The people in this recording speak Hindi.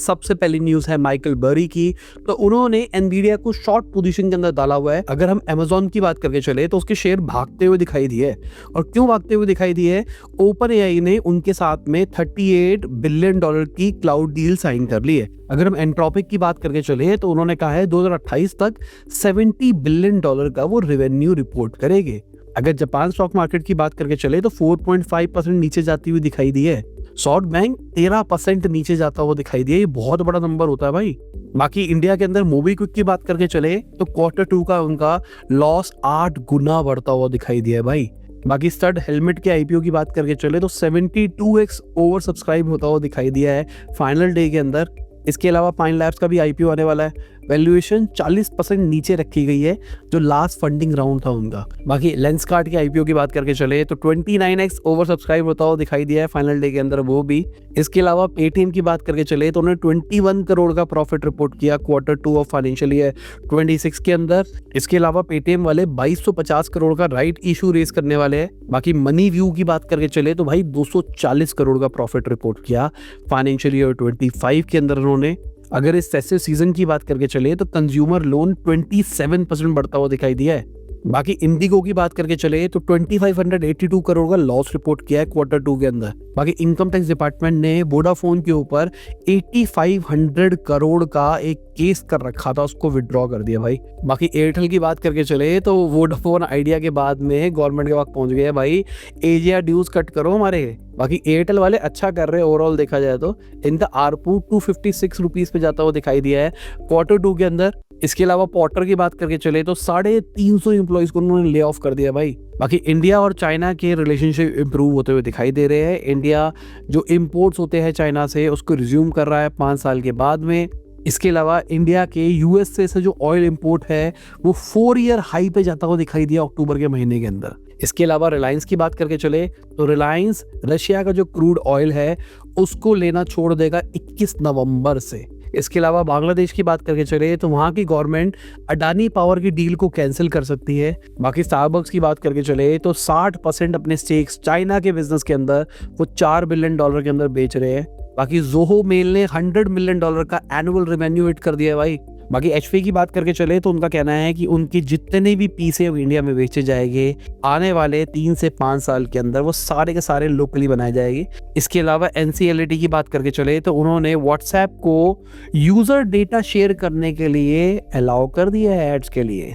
सबसे पहली न्यूज है माइकल बरी की। तो उन्होंने एनवीडिया को शॉर्ट पोजीशन के अंदर डाला हुआ है। अगर हम अमेजोन की बात करके चले तो उसके शेयर भागते हुए दिखाई दिए। और क्यों भागते हुए दिखाई दिए? ओपन एआई ने उनके साथ में $38 बिलियन की क्लाउड डील साइन कर ली है। अगर हम एंट्रोपिक की बात करके चले तो उन्होंने कहा है 2028 तक $70 बिलियन का वो रेवेन्यू रिपोर्ट करेंगे। अगर जापान स्टॉक मार्केट की बात करके चले तो 4.5% नीचे जाती हुई दिखाई दी है। सॉफ्ट बैंक 13% नीचे जाता हुआ दिखाई दिया। ये बहुत बड़ा नंबर होता है भाई। बाकी इंडिया के अंदर मोबीक्विक की बात करके चले तो Q2 का उनका लॉस 8 गुना बढ़ता हुआ दिखाई दिया है भाई। बाकी स्टड हेलमेट के आईपीओ की बात करके चले तो 72x ओवर सब्सक्राइब होता हुआ दिखाई दिया है फाइनल डे के अंदर। इसके अलावा पाइन लैब्स का भी आईपीओ आने वाला है। वैल्यूएशन 40% नीचे रखी गई है जो लास्ट फंडिंग राउंड था उनका। बाकी लेंसकार्ट के आईपीओ की बात करके चले तो 29x ओवर सब्सक्राइब होता हुआ दिखाई दिया है फाइनल डे के अंदर वो भी। इसके अलावा पेटीएम की बात करके चले तो उन्होंने 21 करोड़ का प्रॉफिट रिपोर्ट किया Q2 ऑफ फाइनेंशियल ईयर 26 के अंदर। इसके अलावा पेटीएम वाले 2250 करोड़ का राइट इशू रेस करने वाले हैं। बाकी मनी व्यू की बात करके चले तो भाई 240 करोड़ का प्रॉफिट रिपोर्ट किया फाइनेंशियल ईयर 25 के अंदर उन्होंने। अगर इस फेस्टिव सीजन की बात करके चले तो कंज्यूमर लोन 27% बढ़ता हुआ दिखाई दिया है। बाकी इंडिगो की बात करके चले तो 2582 करोड़ का लॉस रिपोर्ट किया है Q2 के अंदर। बाकी इनकम टैक्स डिपार्टमेंट ने वोडाफोन के ऊपर 8500 करोड़ का एक केस कर रखा था, उसको विड्रॉ कर दिया भाई। बाकी एयरटेल की बात करके चले तो वोडाफोन आइडिया के बाद में गवर्नमेंट के पास पहुंच गए भाई, एजीआर ड्यूज कट करो हमारे। बाकी एयरटेल वाले अच्छा कर रहे हैं ओवरऑल देखा जाए तो। इनका आरपू 256 रुपीज पे जाता हुआ दिखाई दिया है Q2 के अंदर। इसके अलावा पोर्टर की बात करके चले तो 350 एम्प्लॉइज को उन्होंने ले ऑफ कर दिया भाई। बाकी इंडिया और चाइना के रिलेशनशिप इंप्रूव होते हुए दिखाई दे रहे हैं। इंडिया जो इम्पोर्ट्स होते हैं चाइना से उसको रिज्यूम कर रहा है 5 साल के बाद में। इसके अलावा इंडिया के यूएस से जो ऑयल इंपोर्ट है वो 4 ईयर हाई पे जाता हुआ दिखाई दिया अक्टूबर के महीने के अंदर। इसके अलावा रिलायंस की बात करके चले तो रिलायंस रशिया का जो क्रूड ऑयल है उसको लेना छोड़ देगा 21 नवंबर से। इसके अलावा बांग्लादेश की बात करके चले तो वहां की गवर्नमेंट अडानी पावर की डील को कैंसिल कर सकती है। बाकी स्टारबक्स की बात करके चले तो 60% अपने स्टेक्स चाइना के बिजनेस के अंदर वो $4 बिलियन के अंदर बेच रहे हैं। बाकी जोहो मेल ने $100 मिलियन का एनुअल रेवेन्यू हिट कर दिया है भाई। बाकी एचपी की बात करके चले तो उनका कहना है कि उनके जितने भी पीस है इंडिया में बेचे जाएंगे आने वाले 3 से 5 साल के अंदर, वो सारे के सारे लोकली बनाए जाएंगे। इसके अलावा एनसीएलटी की बात करके चले तो उन्होंने व्हाट्सएप को यूजर डेटा शेयर करने के लिए अलाउ कर दिया है एड्स के लिए।